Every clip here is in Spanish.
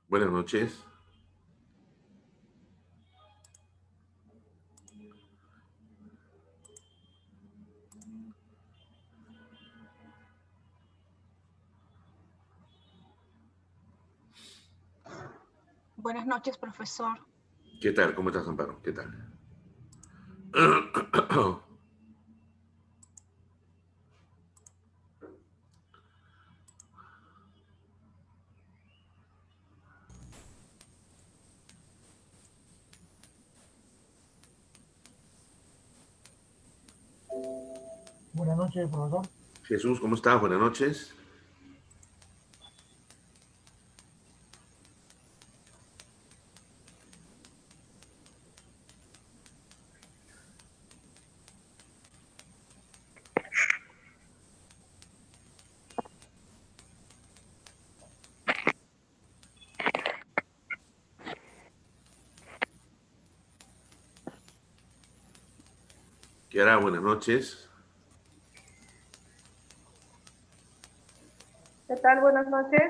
Buenas noches. Buenas noches, profesor. ¿Qué tal? ¿Cómo estás, Amparo? ¿Qué tal? Buenas noches, profesor. Jesús, ¿cómo estás? Buenas noches. Kiara, buenas noches. ¿Qué tal? Buenas noches.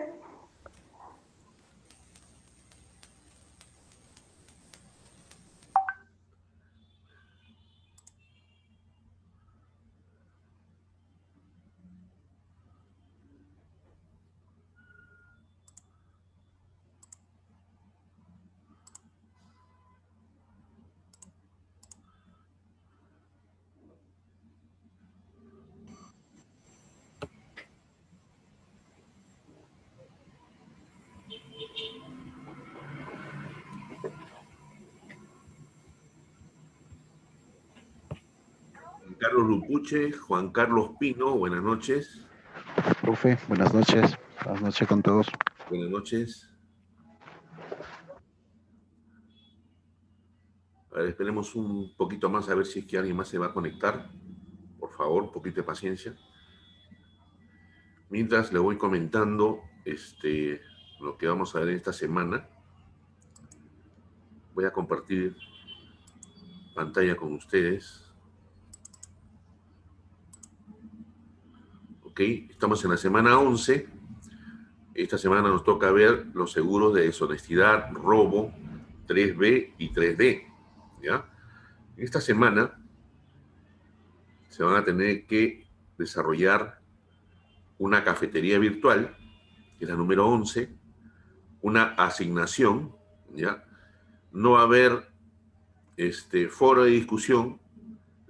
Juan Carlos Lupuche, Juan Carlos Pino, buenas noches. Profe, buenas noches. Buenas noches con todos. Buenas noches. A ver, esperemos un poquito más a ver si es que alguien más se va a conectar. Por favor, un poquito de paciencia. Mientras le voy comentando lo que vamos a ver esta semana. Voy a compartir pantalla con ustedes. Ok, estamos en la semana 11. Esta semana nos toca ver los seguros de deshonestidad, robo, 3B y 3D. ¿Ya? Esta semana se van a tener que desarrollar una cafetería virtual, que es la número 11, una asignación, ¿ya? No va a haber foro de discusión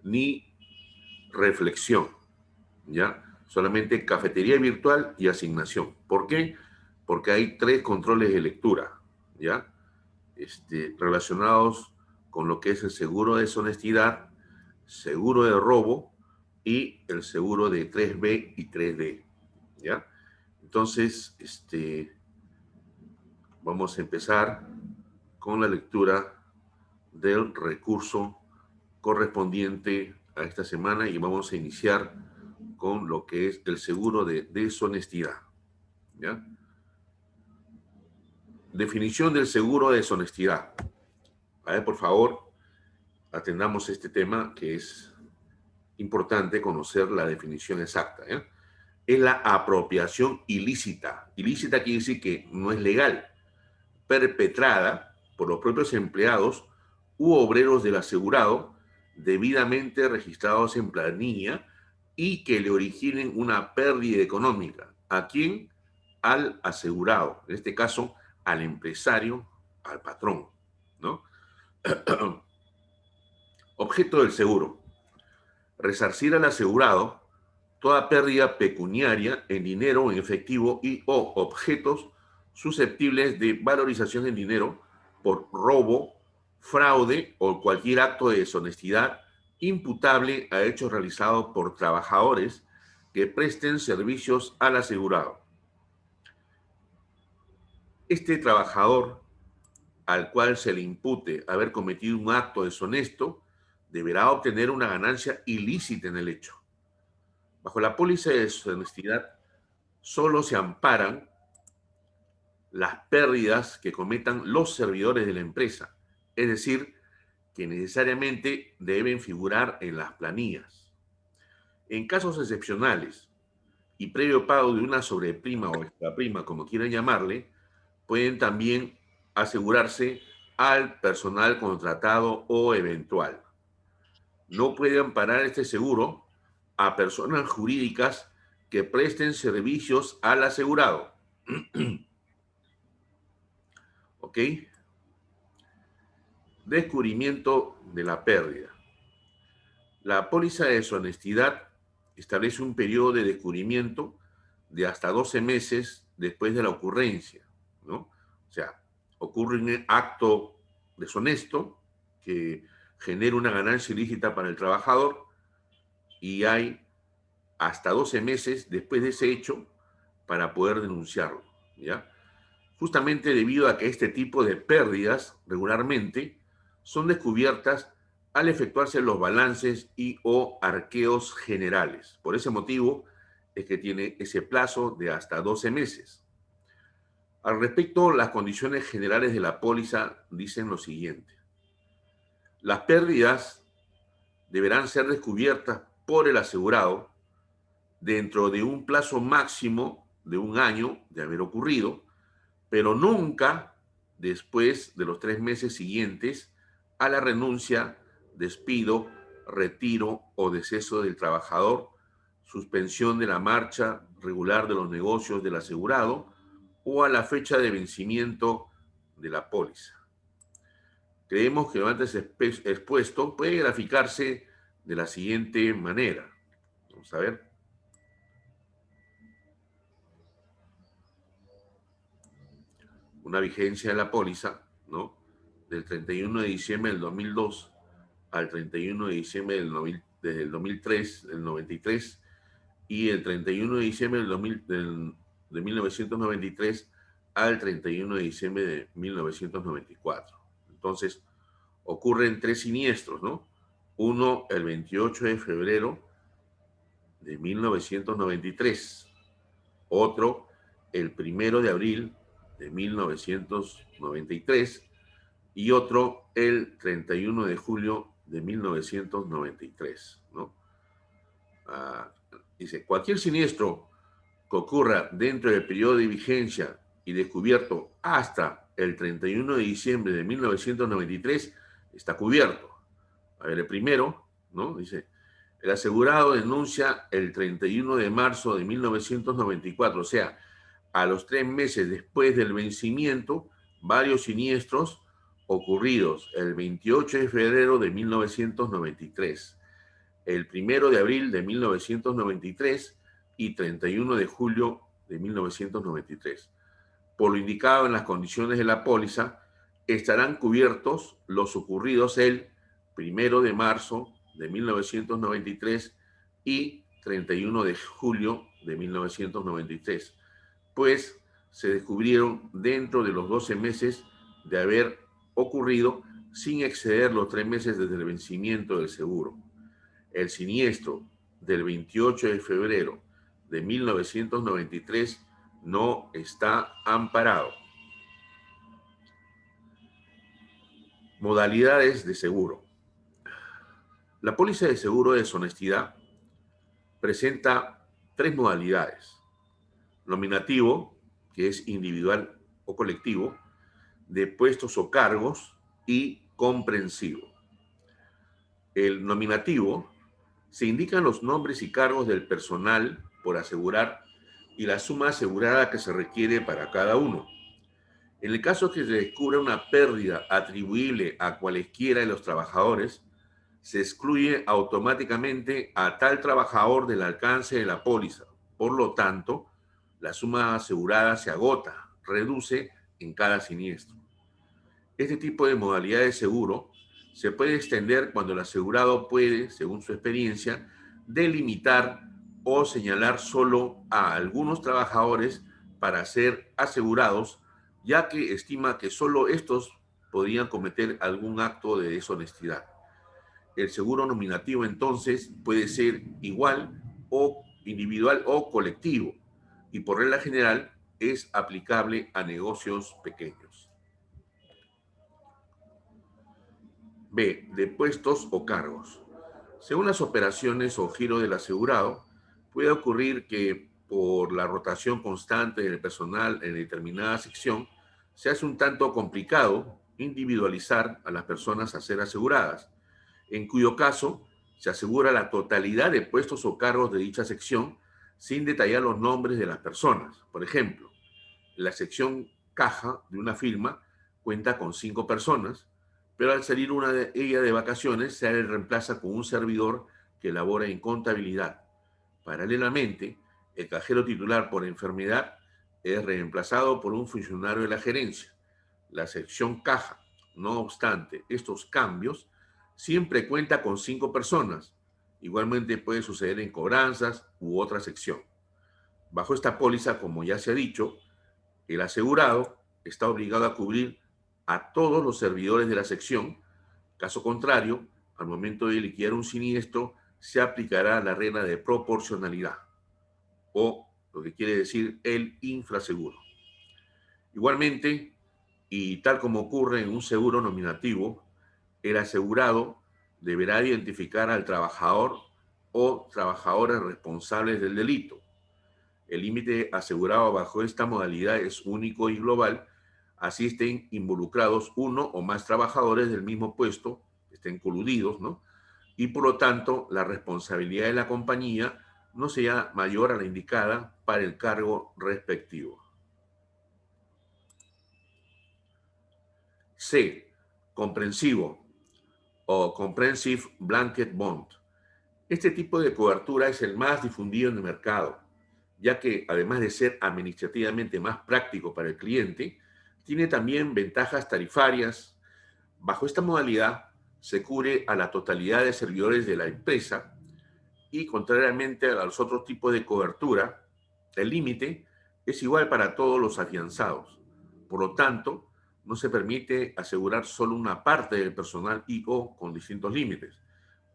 ni reflexión, ¿ya? Solamente cafetería virtual y asignación. ¿Por qué? Porque hay 3 controles de lectura, ¿ya? Relacionados con lo que es el seguro de deshonestidad, seguro de robo y el seguro de 3B y 3D, ¿ya? Entonces, vamos a empezar con la lectura del recurso correspondiente a esta semana y vamos a iniciar con lo que es el seguro de deshonestidad, ¿ya? Definición del seguro de deshonestidad. A ver, por favor, atendamos este tema que es importante conocer la definición exacta, ¿eh? Es la apropiación ilícita. Ilícita quiere decir que no es legal, perpetrada por los propios empleados u obreros del asegurado debidamente registrados en planilla y que le originen una pérdida económica. ¿A quién? Al asegurado, en este caso al empresario, al patrón, ¿no? Objeto del seguro: resarcir al asegurado toda pérdida pecuniaria en dinero o en efectivo y o objetos susceptibles de valorización en dinero por robo, fraude o cualquier acto de deshonestidad imputable a hechos realizados por trabajadores que presten servicios al asegurado. Este trabajador al cual se le impute haber cometido un acto deshonesto deberá obtener una ganancia ilícita en el hecho. Bajo la póliza de deshonestidad solo se amparan las pérdidas que cometan los servidores de la empresa, es decir, que necesariamente deben figurar en las planillas. En casos excepcionales y previo pago de una sobreprima o extraprima, como quieran llamarle, pueden también asegurarse al personal contratado o eventual. No puede amparar este seguro a personas jurídicas que presten servicios al asegurado. ¿Ok? Descubrimiento de la pérdida. La póliza de deshonestidad establece un periodo de descubrimiento de hasta 12 meses después de la ocurrencia, ¿no? O sea, ocurre un acto deshonesto que genera una ganancia ilícita para el trabajador y hay hasta 12 meses después de ese hecho para poder denunciarlo, ¿ya? Justamente debido a que este tipo de pérdidas regularmente son descubiertas al efectuarse los balances y o arqueos generales. Por ese motivo es que tiene ese plazo de hasta 12 meses. Al respecto, las condiciones generales de la póliza dicen lo siguiente. Las pérdidas deberán ser descubiertas por el asegurado dentro de un plazo máximo de 1 año de haber ocurrido, pero nunca después de los 3 meses siguientes a la renuncia, despido, retiro o deceso del trabajador, suspensión de la marcha regular de los negocios del asegurado o a la fecha de vencimiento de la póliza. Creemos que lo antes expuesto puede graficarse de la siguiente manera. Vamos a ver. Una vigencia de la póliza, ¿no? Del 31 de diciembre del 2002 al 31 de diciembre desde el 2003, el 93, y el 31 de diciembre de 1993 al 31 de diciembre de 1994. Entonces, ocurren 3 siniestros, ¿no? Uno el 28 de febrero de 1993, otro el 1 de abril de 1993 y otro el 31 de julio de 1993, ¿no? Dice, cualquier siniestro que ocurra dentro del periodo de vigencia y descubierto hasta el 31 de diciembre de 1993 está cubierto. A ver, el primero, ¿no? Dice, el asegurado denuncia el 31 de marzo de 1994, o sea, a los 3 meses después del vencimiento, varios siniestros ocurridos el 28 de febrero de 1993, el 1 de abril de 1993 y 31 de julio de 1993. Por lo indicado en las condiciones de la póliza, estarán cubiertos los ocurridos el 1 de marzo de 1993 y 31 de julio de 1993, pues se descubrieron dentro de los 12 meses de haber ocurrido sin exceder los 3 meses desde el vencimiento del seguro. El siniestro del 28 de febrero de 1993 no está amparado. Modalidades de seguro. La póliza de seguro de deshonestidad presenta 3 modalidades. Nominativo, que es individual o colectivo, de puestos o cargos y comprensivo. El nominativo se indican los nombres y cargos del personal por asegurar y la suma asegurada que se requiere para cada uno. En el caso que se descubra una pérdida atribuible a cualesquiera de los trabajadores, se excluye automáticamente a tal trabajador del alcance de la póliza. Por lo tanto, la suma asegurada se agota, reduce en cada siniestro. Este tipo de modalidad de seguro se puede extender cuando el asegurado puede, según su experiencia, delimitar o señalar solo a algunos trabajadores para ser asegurados, ya que estima que solo estos podrían cometer algún acto de deshonestidad. El seguro nominativo entonces puede ser igual o individual o colectivo y por regla general es aplicable a negocios pequeños. B. De puestos o cargos. Según las operaciones o giro del asegurado, puede ocurrir que por la rotación constante del personal en determinada sección se hace un tanto complicado individualizar a las personas a ser aseguradas, en cuyo caso se asegura la totalidad de puestos o cargos de dicha sección sin detallar los nombres de las personas. Por ejemplo, la sección caja de una firma cuenta con 5 personas, pero al salir una de ellas de vacaciones se le reemplaza con un servidor que labora en contabilidad. Paralelamente, el cajero titular por enfermedad es reemplazado por un funcionario de la gerencia. La sección caja, no obstante estos cambios, siempre cuenta con 5 personas. Igualmente puede suceder en cobranzas u otra sección. Bajo esta póliza, como ya se ha dicho, el asegurado está obligado a cubrir a todos los servidores de la sección. Caso contrario, al momento de liquidar un siniestro, se aplicará la regla de proporcionalidad, o lo que quiere decir el infraseguro. Igualmente, y tal como ocurre en un seguro nominativo, el asegurado deberá identificar al trabajador o trabajadores responsables del delito. El límite asegurado bajo esta modalidad es único y global, así estén involucrados uno o más trabajadores del mismo puesto, estén coludidos, ¿no? Y por lo tanto, la responsabilidad de la compañía no sea mayor a la indicada para el cargo respectivo. C. Comprensivo o Comprehensive Blanket Bond. Este tipo de cobertura es el más difundido en el mercado, ya que además de ser administrativamente más práctico para el cliente, tiene también ventajas tarifarias. Bajo esta modalidad se cubre a la totalidad de servidores de la empresa y, contrariamente a los otros tipos de cobertura, el límite es igual para todos los afianzados. Por lo tanto, no se permite asegurar solo una parte del personal y o con distintos límites.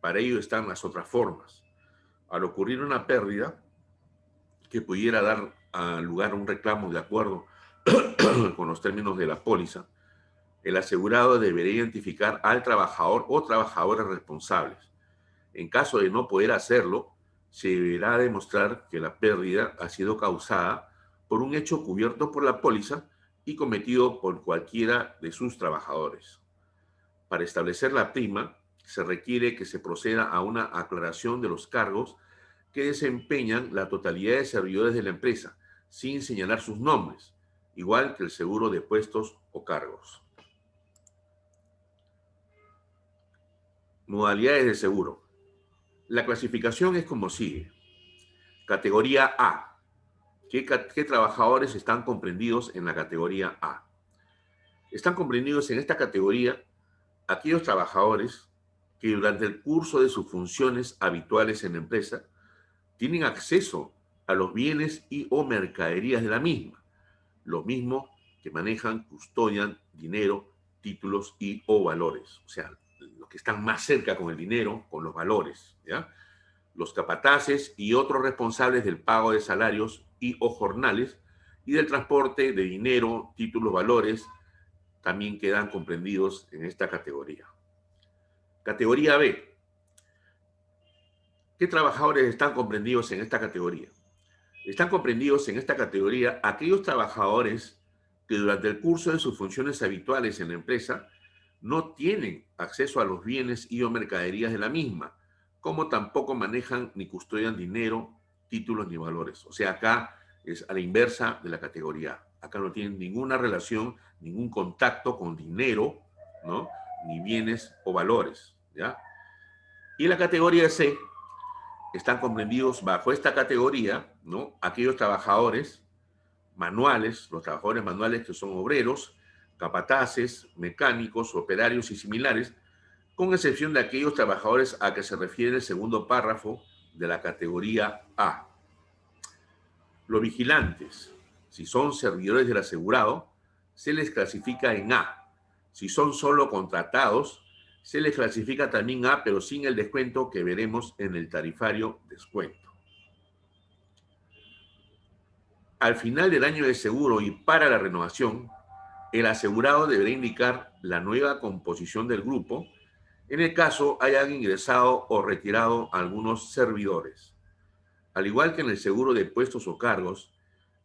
Para ello están las otras formas. Al ocurrir una pérdida que pudiera dar lugar a un reclamo de acuerdo con los términos de la póliza, el asegurado deberá identificar al trabajador o trabajadores responsables. En caso de no poder hacerlo, se deberá demostrar que la pérdida ha sido causada por un hecho cubierto por la póliza y cometido por cualquiera de sus trabajadores. Para establecer la prima, se requiere que se proceda a una aclaración de los cargos que desempeñan la totalidad de servidores de la empresa, sin señalar sus nombres, igual que el seguro de puestos o cargos. Modalidades de seguro. La clasificación es como sigue. Categoría A. ¿Qué trabajadores están comprendidos en la categoría A? Están comprendidos en esta categoría aquellos trabajadores que durante el curso de sus funciones habituales en la empresa tienen acceso a los bienes y o mercaderías de la misma, lo mismo que manejan, custodian dinero, títulos y o valores, o sea, los que están más cerca con el dinero, con los valores, ¿ya? Los capataces y otros responsables del pago de salarios y o jornales y del transporte de dinero, títulos, valores, también quedan comprendidos en esta categoría. Categoría B. ¿Qué trabajadores están comprendidos en esta categoría? Están comprendidos en esta categoría aquellos trabajadores que durante el curso de sus funciones habituales en la empresa no tienen acceso a los bienes y o mercaderías de la misma, como tampoco manejan ni custodian dinero, títulos ni valores. O sea, acá es a la inversa de la categoría A. Acá no tienen ninguna relación, ningún contacto con dinero, ¿no? Ni bienes o valores, ¿ya? Y la categoría C están comprendidos bajo esta categoría, ¿no? Aquellos trabajadores manuales, los trabajadores manuales que son obreros, capataces, mecánicos, operarios y similares, con excepción de aquellos trabajadores a que se refiere el segundo párrafo de la categoría A. Los vigilantes, si son servidores del asegurado, se les clasifica en A. Si son solo contratados, se les clasifica también A, pero sin el descuento que veremos en el tarifario descuento. Al final del año de seguro y para la renovación, el asegurado deberá indicar la nueva composición del grupo en el caso hayan ingresado o retirado algunos servidores. Al igual que en el seguro de puestos o cargos,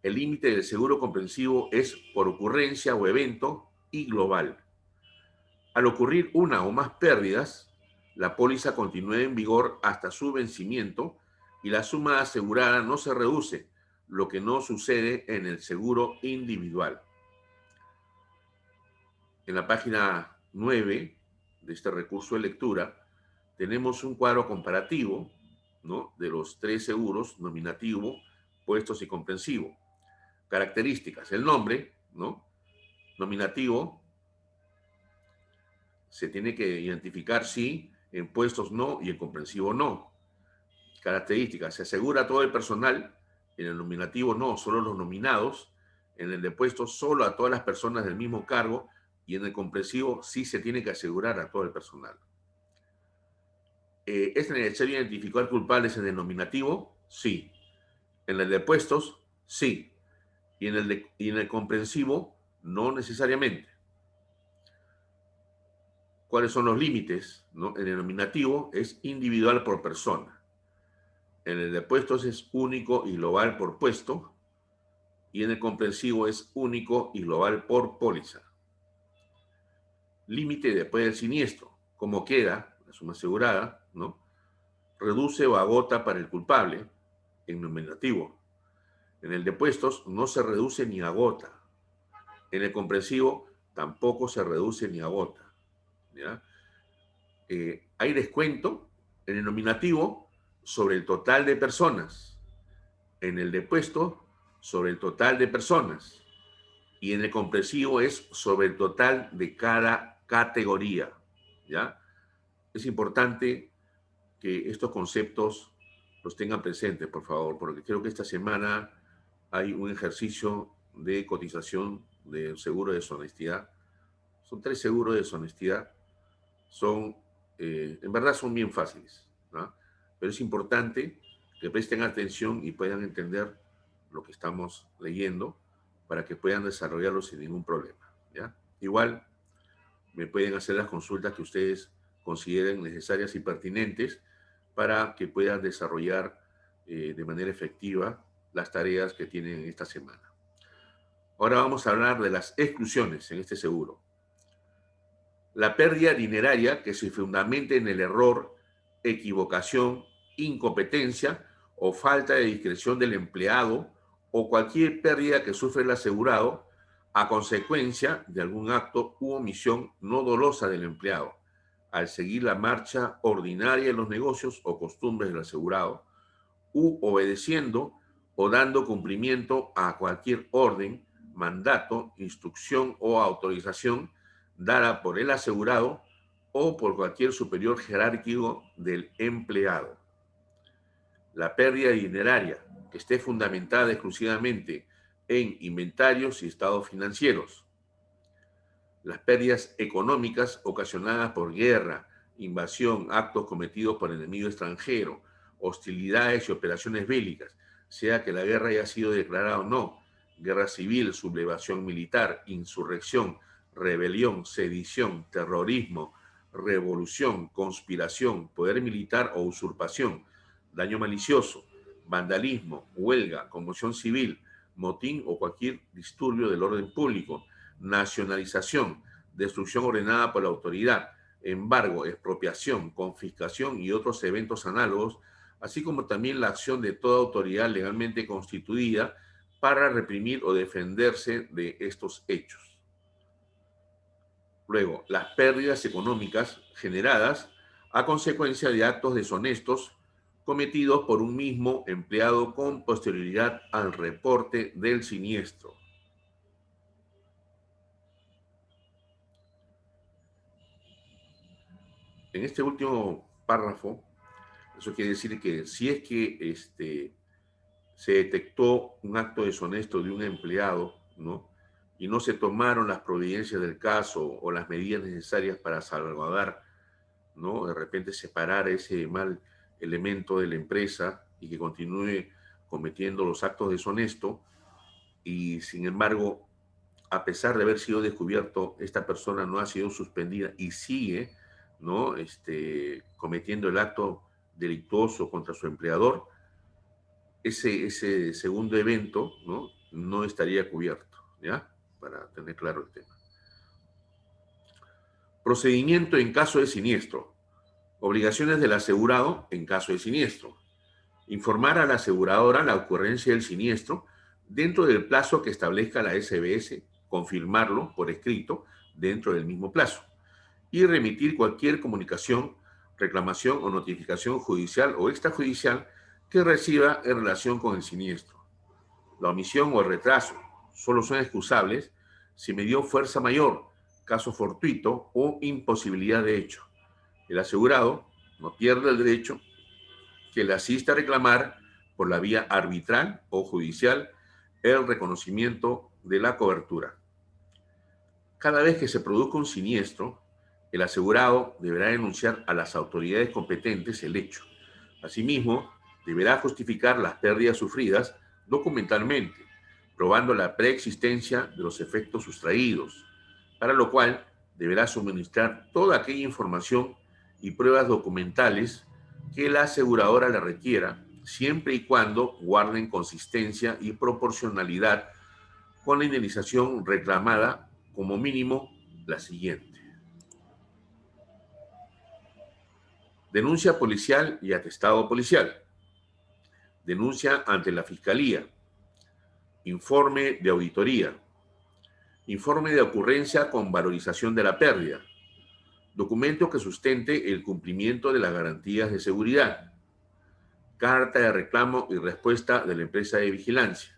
El límite del seguro comprensivo es por ocurrencia o evento y global. Al ocurrir una o más pérdidas, la póliza continúa en vigor hasta su vencimiento y la suma asegurada no se reduce, lo que no sucede en el seguro individual. En la página 9 de este recurso de lectura tenemos un cuadro comparativo, ¿no?, de los tres seguros: nominativo, puestos y comprensivo. Características: el nombre, ¿no? Nominativo se tiene que identificar sí, en puestos no y en comprensivo no. Características: se asegura a todo el personal. En el nominativo no, solo los nominados. En el de puestos solo a todas las personas del mismo cargo, y en el comprensivo sí se tiene que asegurar a todo el personal. ¿Es necesario identificar culpables en el nominativo? Sí. En el de puestos, sí. Y en el comprensivo, no necesariamente. ¿Cuáles son los límites, ¿no? En el nominativo es individual por persona. En el de puestos es único y global por puesto. Y en el comprensivo es único y global por póliza. Límite después del siniestro: como queda la suma asegurada, ¿no? Reduce o agota para el culpable en nominativo. En el de puestos no se reduce ni agota. En el comprensivo tampoco se reduce ni agota, ¿ya? Hay descuento en el nominativo sobre el total de personas. En el de puesto, sobre el total de personas. Y en el comprensivo es sobre el total de cada categoría, ¿ya? Es importante que estos conceptos los tengan presentes, por favor, porque creo que esta semana hay un ejercicio de cotización de seguro de deshonestidad. Son 3 seguros de deshonestidad. En verdad son bien fáciles, ¿no? Pero es importante que presten atención y puedan entender lo que estamos leyendo para que puedan desarrollarlo sin ningún problema, ¿ya? Igual me pueden hacer las consultas que ustedes consideren necesarias y pertinentes para que puedan desarrollar de manera efectiva las tareas que tienen esta semana. Ahora vamos a hablar de las exclusiones en este seguro. La pérdida dineraria que se fundamente en el error, equivocación, incompetencia o falta de discreción del empleado, o cualquier pérdida que sufre el asegurado a consecuencia de algún acto u omisión no dolosa del empleado, al seguir la marcha ordinaria de los negocios o costumbres del asegurado, u obedeciendo o dando cumplimiento a cualquier orden, mandato, instrucción o autorización dada por el asegurado o por cualquier superior jerárquico del empleado. La pérdida dineraria que esté fundamentada exclusivamente en inventarios y estados financieros. Las pérdidas económicas ocasionadas por guerra, invasión, actos cometidos por enemigo extranjero, hostilidades y operaciones bélicas, sea que la guerra haya sido declarada o no, guerra civil, sublevación militar, insurrección, rebelión, sedición, terrorismo, revolución, conspiración, poder militar o usurpación, daño malicioso, vandalismo, huelga, conmoción civil, motín o cualquier disturbio del orden público, nacionalización, destrucción ordenada por la autoridad, embargo, expropiación, confiscación y otros eventos análogos, así como también la acción de toda autoridad legalmente constituida para reprimir o defenderse de estos hechos. Luego, las pérdidas económicas generadas a consecuencia de actos deshonestos cometidos por un mismo empleado con posterioridad al reporte del siniestro. En este último párrafo, eso quiere decir que si es que se detectó un acto deshonesto de un empleado, ¿no?, y no se tomaron las providencias del caso o las medidas necesarias para salvaguardar, ¿no?, de repente separar ese mal elemento de la empresa y que continúe cometiendo los actos deshonestos, y sin embargo, a pesar de haber sido descubierto, esta persona no ha sido suspendida y sigue, ¿no?, cometiendo el acto delictuoso contra su empleador, ese segundo evento, ¿no?, no estaría cubierto, ¿ya? Para tener claro el tema. Procedimiento en caso de siniestro. Obligaciones del asegurado en caso de siniestro. Informar a la aseguradora la ocurrencia del siniestro dentro del plazo que establezca la SBS, confirmarlo por escrito dentro del mismo plazo y remitir cualquier comunicación, reclamación o notificación judicial o extrajudicial que reciba en relación con el siniestro. La omisión o el retraso solo son excusables si me dio fuerza mayor, caso fortuito o imposibilidad de hecho. El asegurado no pierde el derecho que le asista a reclamar por la vía arbitral o judicial el reconocimiento de la cobertura. Cada vez que se produzca un siniestro, el asegurado deberá denunciar a las autoridades competentes el hecho. Asimismo, deberá justificar las pérdidas sufridas documentalmente, probando la preexistencia de los efectos sustraídos, para lo cual deberá suministrar toda aquella información y pruebas documentales que la aseguradora le requiera, siempre y cuando guarden consistencia y proporcionalidad con la indemnización reclamada, como mínimo la siguiente. Denuncia policial y atestado policial. Denuncia ante la Fiscalía. Informe de auditoría. Informe de ocurrencia con valorización de la pérdida. Documento que sustente el cumplimiento de las garantías de seguridad. Carta de reclamo y respuesta de la empresa de vigilancia.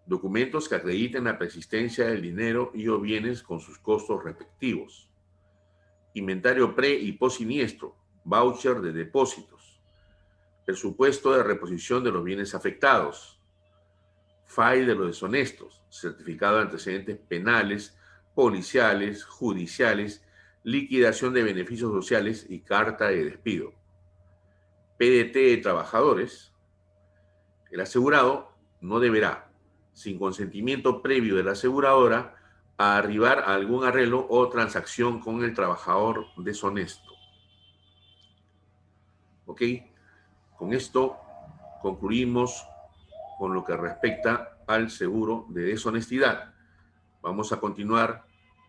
Documentos que acrediten la persistencia del dinero y o bienes con sus costos respectivos. Inventario pre y post siniestro, voucher de depósitos, presupuesto de reposición de los bienes afectados, file de los deshonestos, certificado de antecedentes penales, policiales, judiciales, liquidación de beneficios sociales y carta de despido. PDT de trabajadores. El asegurado no deberá, sin consentimiento previo de la aseguradora, a arribar a algún arreglo o transacción con el trabajador deshonesto. ¿Ok? Con esto concluimos con lo que respecta al seguro de deshonestidad. Vamos a continuar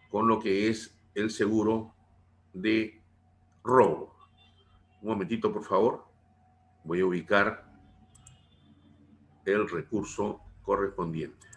con lo que es el seguro de robo. Un momentito, por favor. Voy a ubicar el recurso correspondiente.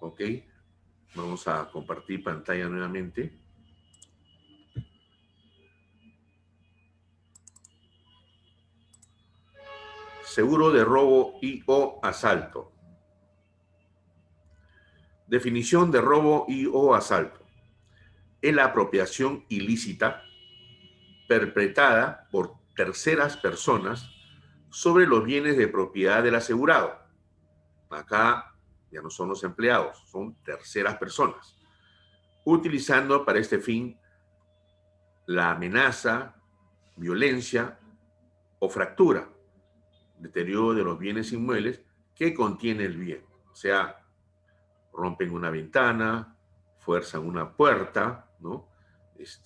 Ok, vamos a compartir pantalla nuevamente. Seguro de robo y o asalto. Definición de robo y o asalto. Es la apropiación ilícita perpetrada por terceras personas sobre los bienes de propiedad del asegurado. Acá ya no son los empleados, son terceras personas, utilizando para este fin la amenaza, violencia o fractura, deterioro de los bienes inmuebles que contiene el bien. O sea, rompen una ventana, fuerzan una puerta, ¿no?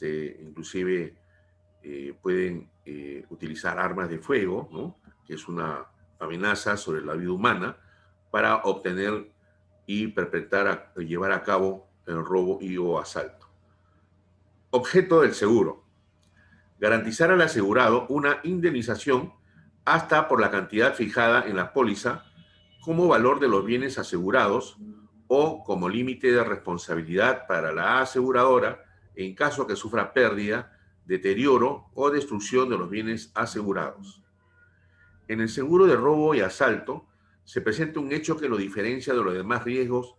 Inclusive pueden utilizar armas de fuego, ¿no? Que es una amenaza sobre la vida humana, para obtener y perpetrar, llevar a cabo el robo y o asalto. Objeto del seguro. Garantizar al asegurado una indemnización hasta por la cantidad fijada en la póliza como valor de los bienes asegurados o como límite de responsabilidad para la aseguradora en caso que sufra pérdida, deterioro o destrucción de los bienes asegurados. En el seguro de robo y asalto se presenta un hecho que lo diferencia de los demás riesgos,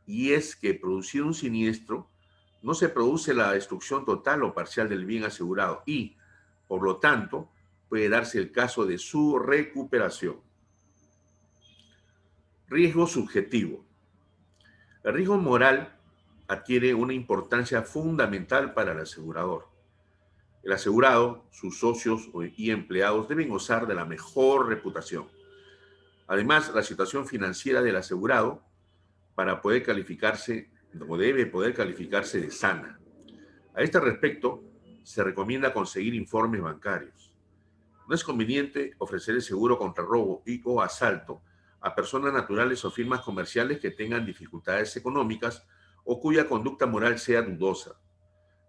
y es que, producido un siniestro, no se produce la destrucción total o parcial del bien asegurado y, por lo tanto, puede darse el caso de su recuperación. Riesgo subjetivo. El riesgo moral adquiere una importancia fundamental para el asegurador. El asegurado, sus socios y empleados deben gozar de la mejor reputación. Además, la situación financiera del asegurado para poder calificarse o debe poder calificarse de sana. A este respecto, se recomienda conseguir informes bancarios. No es conveniente ofrecer el seguro contra robo o asalto a personas naturales o firmas comerciales que tengan dificultades económicas o cuya conducta moral sea dudosa.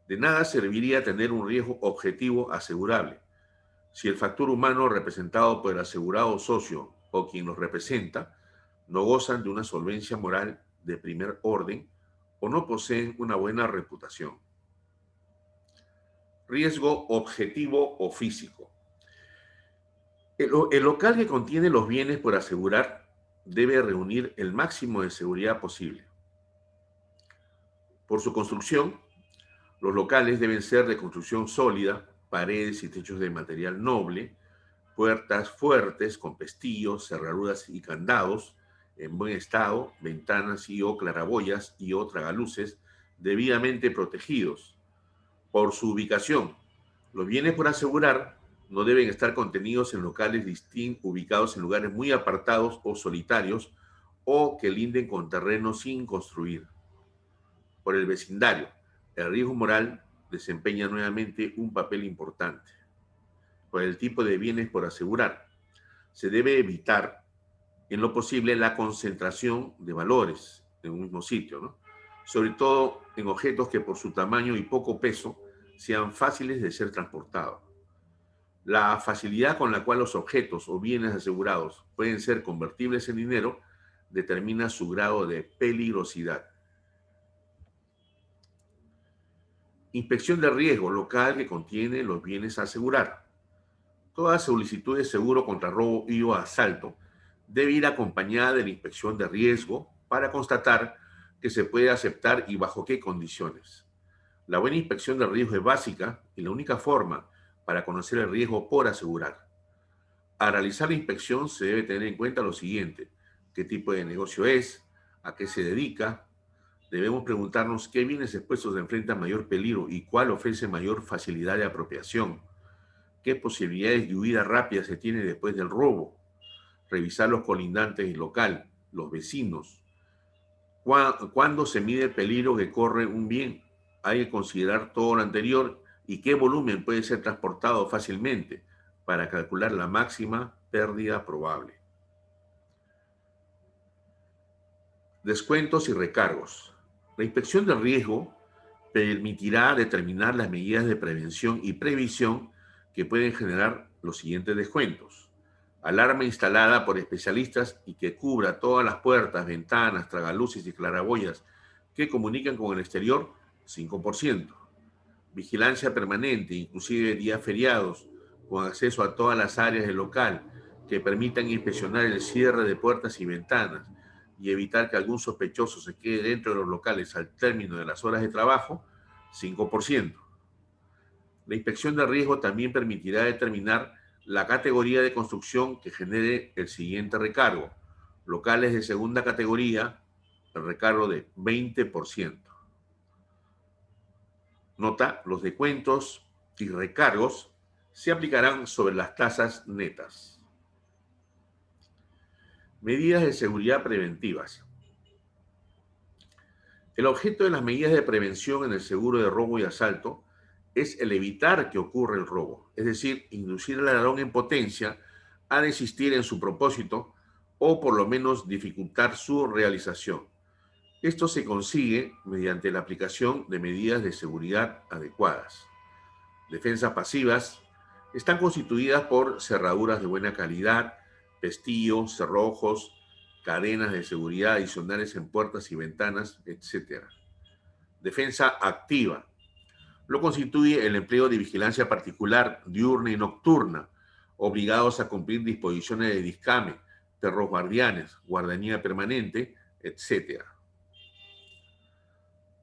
De nada serviría tener un riesgo objetivo asegurable si el factor humano representado por el asegurado socio o quien los representa no gozan de una solvencia moral de primer orden o no poseen una buena reputación. Riesgo objetivo o físico. El local que contiene los bienes por asegurar debe reunir el máximo de seguridad posible. Por su construcción, los locales deben ser de construcción sólida, paredes y techos de material noble, puertas fuertes con pestillos, cerraduras y candados en buen estado, ventanas y o claraboyas y o tragaluces debidamente protegidos. Por su ubicación, los bienes por asegurar no deben estar contenidos en locales ubicados en lugares muy apartados o solitarios o que linden con terreno sin construir. Por el vecindario, el riesgo moral desempeña nuevamente un papel importante. Por el tipo de bienes por asegurar, se debe evitar en lo posible la concentración de valores en un mismo sitio, ¿no? Sobre todo en objetos que por su tamaño y poco peso sean fáciles de ser transportados. La facilidad con la cual los objetos o bienes asegurados pueden ser convertibles en dinero determina su grado de peligrosidad. Inspección de riesgo local que contiene los bienes a asegurar. Toda solicitud de seguro contra robo y o asalto debe ir acompañada de la inspección de riesgo para constatar que se puede aceptar y bajo qué condiciones. La buena inspección de riesgo es básica y la única forma para conocer el riesgo por asegurar. Al realizar la inspección se debe tener en cuenta lo siguiente: qué tipo de negocio es, a qué se dedica. Debemos preguntarnos qué bienes expuestos enfrentan mayor peligro y cuál ofrece mayor facilidad de apropiación. ¿Qué posibilidades de huida rápida se tiene después del robo? Revisar los colindantes del local, los vecinos. ¿Cuándo se mide el peligro que corre un bien? Hay que considerar todo lo anterior y qué volumen puede ser transportado fácilmente para calcular la máxima pérdida probable. Descuentos y recargos. La inspección de riesgo permitirá determinar las medidas de prevención y previsión que pueden generar los siguientes descuentos. Alarma instalada por especialistas y que cubra todas las puertas, ventanas, tragaluces y claraboyas que comunican con el exterior, 5%. Vigilancia permanente, inclusive días feriados, con acceso a todas las áreas del local que permitan inspeccionar el cierre de puertas y ventanas y evitar que algún sospechoso se quede dentro de los locales al término de las horas de trabajo, 5%. La inspección de riesgo también permitirá determinar la categoría de construcción que genere el siguiente recargo. Locales de segunda categoría, el recargo de 20%. Nota: los descuentos y recargos se aplicarán sobre las tasas netas. Medidas de seguridad preventivas. El objeto de las medidas de prevención en el seguro de robo y asalto es el evitar que ocurra el robo, es decir, inducir al ladrón en potencia a desistir en su propósito o por lo menos dificultar su realización. Esto se consigue mediante la aplicación de medidas de seguridad adecuadas. Defensas pasivas están constituidas por cerraduras de buena calidad, pestillos, cerrojos, cadenas de seguridad adicionales en puertas y ventanas, etc. Defensa activa lo constituye el empleo de vigilancia particular, diurna y nocturna, obligados a cumplir disposiciones de discame, perros guardianes, guardianía permanente, etc.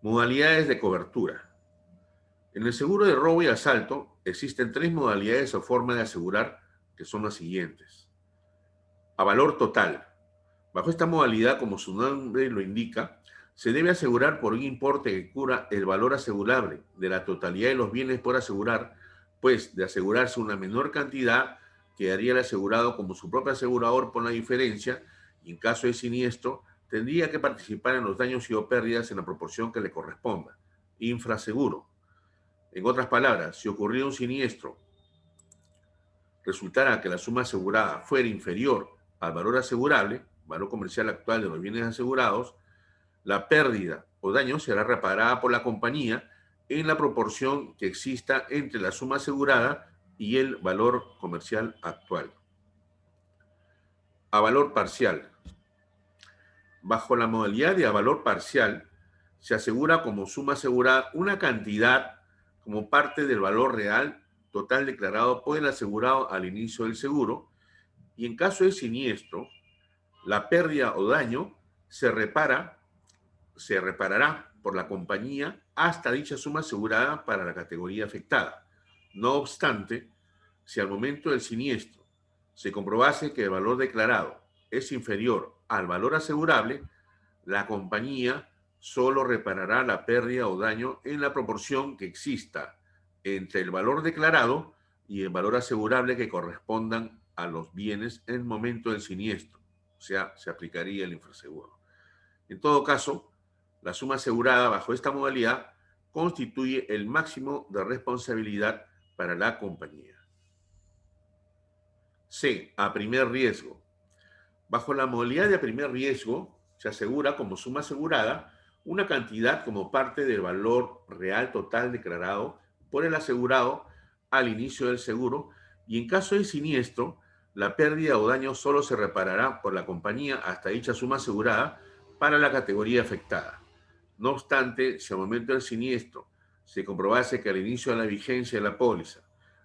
Modalidades de cobertura. En el seguro de robo y asalto existen tres modalidades o formas de asegurar, que son las siguientes. A valor total. Bajo esta modalidad, como su nombre lo indica, se debe asegurar por un importe que cubra el valor asegurable de la totalidad de los bienes por asegurar, pues de asegurarse una menor cantidad, quedaría el asegurado como su propio asegurador por la diferencia y en caso de siniestro tendría que participar en los daños y o pérdidas en la proporción que le corresponda. Infraseguro. En otras palabras, si ocurriera un siniestro, resultara que la suma asegurada fuera inferior al valor asegurable, valor comercial actual de los bienes asegurados, la pérdida o daño será reparada por la compañía en la proporción que exista entre la suma asegurada y el valor comercial actual. A valor parcial. Bajo la modalidad de a valor parcial, se asegura como suma asegurada una cantidad como parte del valor real total declarado por el asegurado al inicio del seguro, y en caso de siniestro, la pérdida o daño se reparará por la compañía hasta dicha suma asegurada para la categoría afectada. No obstante, si al momento del siniestro se comprobase que el valor declarado es inferior al valor asegurable, la compañía solo reparará la pérdida o daño en la proporción que exista entre el valor declarado y el valor asegurable que correspondan a los bienes en el momento del siniestro. O sea, se aplicaría el infraseguro. En todo caso, la suma asegurada bajo esta modalidad constituye el máximo de responsabilidad para la compañía. C. A primer riesgo. Bajo la modalidad de primer riesgo, se asegura como suma asegurada una cantidad como parte del valor real total declarado por el asegurado al inicio del seguro, y en caso de siniestro, la pérdida o daño solo se reparará por la compañía hasta dicha suma asegurada para la categoría afectada. No obstante, si al momento del siniestro se comprobase que al inicio de la vigencia de la póliza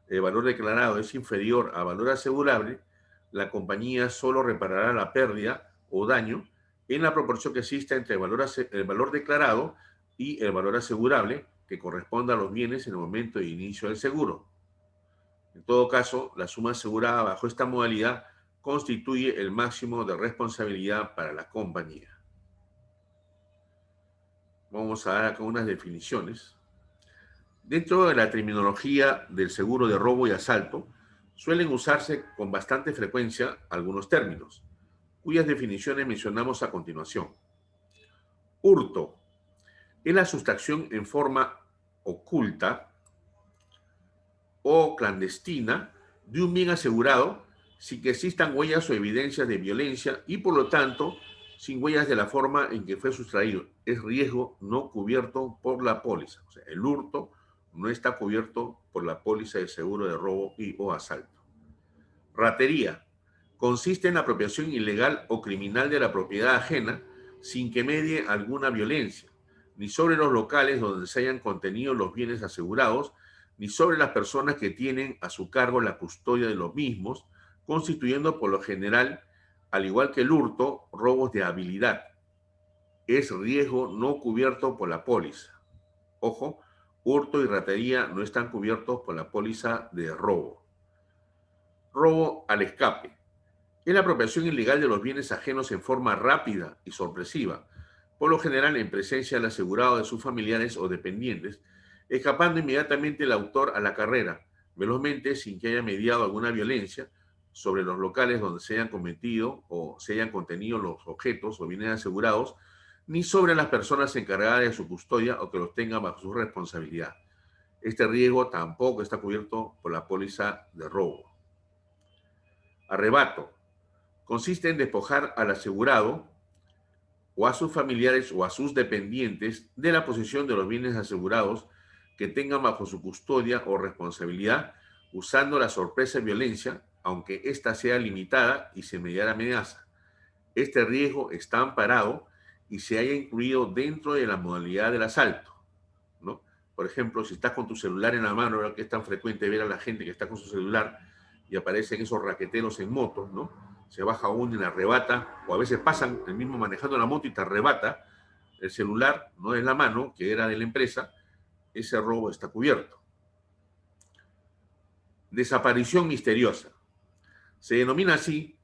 el valor declarado es inferior al valor asegurable, la compañía solo reparará la pérdida o daño en la proporción que exista entre el valor declarado y el valor asegurable que corresponda a los bienes en el momento de inicio del seguro. En todo caso, la suma asegurada bajo esta modalidad constituye el máximo de responsabilidad para la compañía. Vamos a dar acá unas definiciones. Dentro de la terminología del seguro de robo y asalto, suelen usarse con bastante frecuencia algunos términos, cuyas definiciones mencionamos a continuación. Hurto es la sustracción en forma oculta o clandestina de un bien asegurado sin que existan huellas o evidencias de violencia y, por lo tanto, sin huellas de la forma en que fue sustraído. Es riesgo no cubierto por la póliza. O sea, el hurto no está cubierto por la póliza de seguro de robo y o asalto. Ratería consiste en la apropiación ilegal o criminal de la propiedad ajena sin que medie alguna violencia, ni sobre los locales donde se hayan contenido los bienes asegurados, ni sobre las personas que tienen a su cargo la custodia de los mismos, constituyendo por lo general, al igual que el hurto, robos de habilidad. Es riesgo no cubierto por la póliza. Ojo, hurto y ratería no están cubiertos por la póliza de robo. Robo al escape. Es la apropiación ilegal de los bienes ajenos en forma rápida y sorpresiva, por lo general en presencia del asegurado, de sus familiares o dependientes, escapando inmediatamente el autor a la carrera, velozmente sin que haya mediado alguna violencia sobre los locales donde se hayan cometido o se hayan contenido los objetos o bienes asegurados, ni sobre las personas encargadas de su custodia o que los tengan bajo su responsabilidad. Este riesgo tampoco está cubierto por la póliza de robo. Arrebato. Consiste en despojar al asegurado o a sus familiares o a sus dependientes de la posesión de los bienes asegurados que tengan bajo su custodia o responsabilidad, usando la sorpresa y violencia, aunque ésta sea limitada y sin mediar amenaza. Este riesgo está amparado y se haya incluido dentro de la modalidad del asalto, ¿no? Por ejemplo, si estás con tu celular en la mano, ahora que es tan frecuente ver a la gente que está con su celular y aparecen esos raqueteros en motos, ¿no? Se baja uno y le arrebata, o a veces pasan el mismo manejando la moto y te arrebata el celular, no en la mano, que era de la empresa, ese robo está cubierto. Desaparición misteriosa. Se denomina así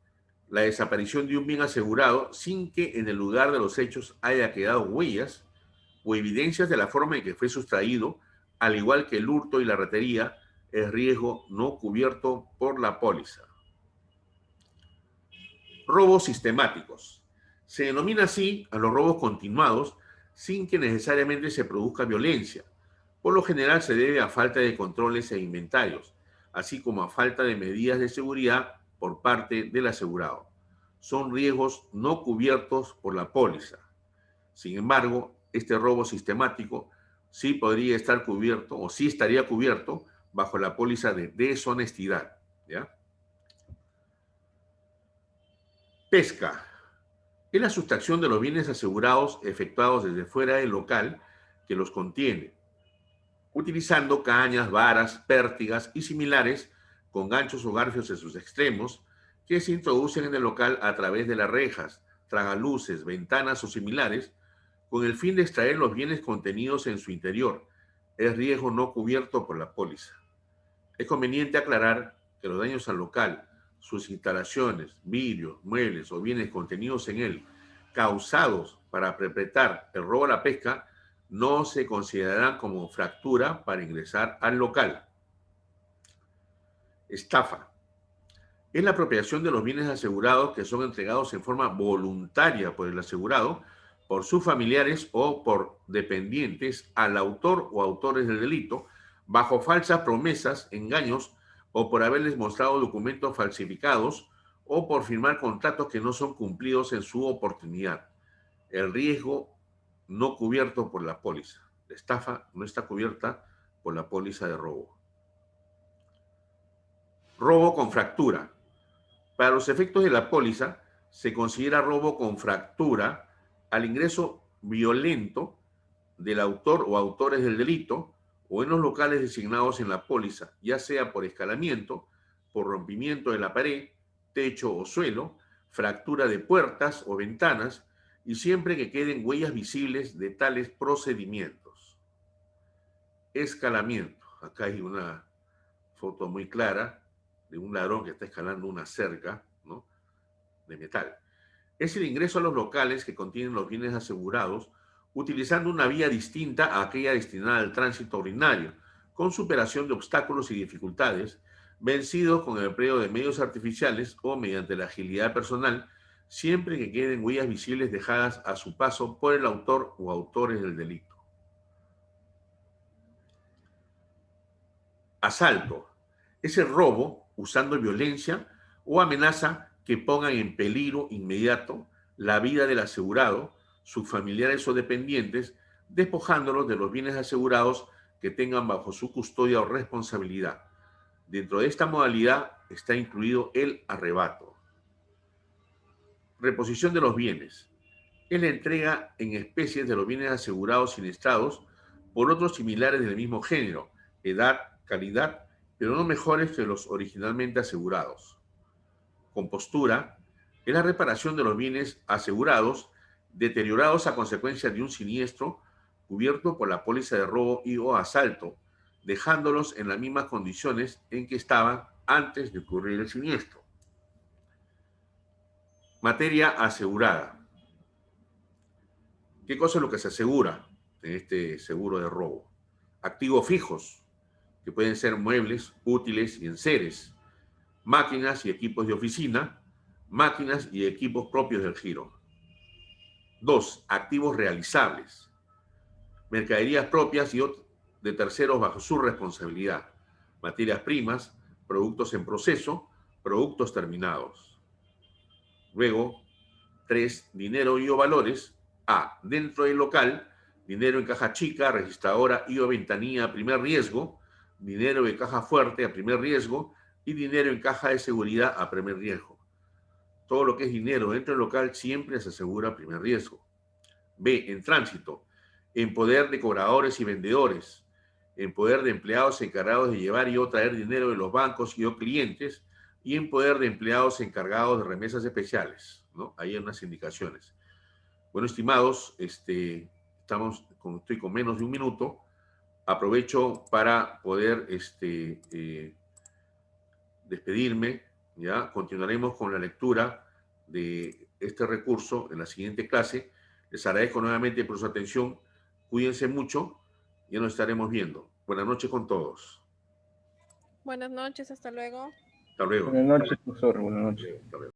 la desaparición de un bien asegurado sin que en el lugar de los hechos haya quedado huellas o evidencias de la forma en que fue sustraído, al igual que el hurto y la ratería, es riesgo no cubierto por la póliza. Robos sistemáticos. Se denomina así a los robos continuados sin que necesariamente se produzca violencia. Por lo general se debe a falta de controles e inventarios, así como a falta de medidas de seguridad por parte del asegurado. Son riesgos no cubiertos por la póliza. Sin embargo, este robo sistemático sí podría estar cubierto o sí estaría cubierto bajo la póliza de deshonestidad, ¿ya? Pesca. Es la sustracción de los bienes asegurados efectuados desde fuera del local que los contiene, utilizando cañas, varas, pértigas y similares con ganchos o garfios en sus extremos que se introducen en el local a través de las rejas, tragaluces, ventanas o similares con el fin de extraer los bienes contenidos en su interior. Es riesgo no cubierto por la póliza. Es conveniente aclarar que los daños al local, sus instalaciones, vidrios, muebles o bienes contenidos en él, causados para perpetrar el robo a la pesca, no se considerarán como fractura para ingresar al local. Estafa. Es la apropiación de los bienes asegurados que son entregados en forma voluntaria por el asegurado, por sus familiares o por dependientes al autor o autores del delito, bajo falsas promesas, engaños o por haberles mostrado documentos falsificados o por firmar contratos que no son cumplidos en su oportunidad. El riesgo no cubierto por la póliza. La estafa no está cubierta por la póliza de robo. Robo con fractura. Para los efectos de la póliza, se considera robo con fractura al ingreso violento del autor o autores del delito o en los locales designados en la póliza, ya sea por escalamiento, por rompimiento de la pared, techo o suelo, fractura de puertas o ventanas, y siempre que queden huellas visibles de tales procedimientos. Escalamiento. Acá hay una foto muy clara de un ladrón que está escalando una cerca, ¿no?, de metal. Es el ingreso a los locales que contienen los bienes asegurados utilizando una vía distinta a aquella destinada al tránsito ordinario, con superación de obstáculos y dificultades, vencidos con el empleo de medios artificiales o mediante la agilidad personal, siempre que queden huellas visibles dejadas a su paso por el autor o autores del delito. Asalto. Es el robo usando violencia o amenaza que pongan en peligro inmediato la vida del asegurado, sus familiares o dependientes, despojándolos de los bienes asegurados que tengan bajo su custodia o responsabilidad. Dentro de esta modalidad está incluido el arrebato. Reposición de los bienes. Es la entrega en especies de los bienes asegurados siniestrados por otros similares del mismo género, edad, calidad, pero no mejores que los originalmente asegurados. Compostura es la reparación de los bienes asegurados deteriorados a consecuencia de un siniestro cubierto por la póliza de robo y o asalto, dejándolos en las mismas condiciones en que estaban antes de ocurrir el siniestro. Materia asegurada. ¿Qué cosa es lo que se asegura en este seguro de robo? Activos fijos, que pueden ser muebles, útiles y enseres, máquinas y equipos de oficina, máquinas y equipos propios del giro. 2. Activos realizables, mercaderías propias y de terceros bajo su responsabilidad, materias primas, productos en proceso, productos terminados. Luego, 3. Dinero y o valores. A. Dentro del local, dinero en caja chica, registradora y o ventanilla a primer riesgo, dinero de caja fuerte a primer riesgo y dinero en caja de seguridad a primer riesgo. Todo lo que es dinero dentro del local siempre se asegura a primer riesgo. B. En tránsito, en poder de cobradores y vendedores, en poder de empleados encargados de llevar y o traer dinero de los bancos y o clientes, y en poder de empleados encargados de remesas especiales, ¿no? Ahí hay unas indicaciones. Bueno, estimados, estoy con menos de un minuto. aprovecho para poder despedirme. ¿Ya? Continuaremos con la lectura de este recurso en la siguiente clase. Les agradezco nuevamente por su atención. Cuídense mucho. Ya nos estaremos viendo. Buenas noches con todos. Buenas noches, hasta luego. Hasta luego. Buenas noches, profesor. Buenas noches. Hasta luego.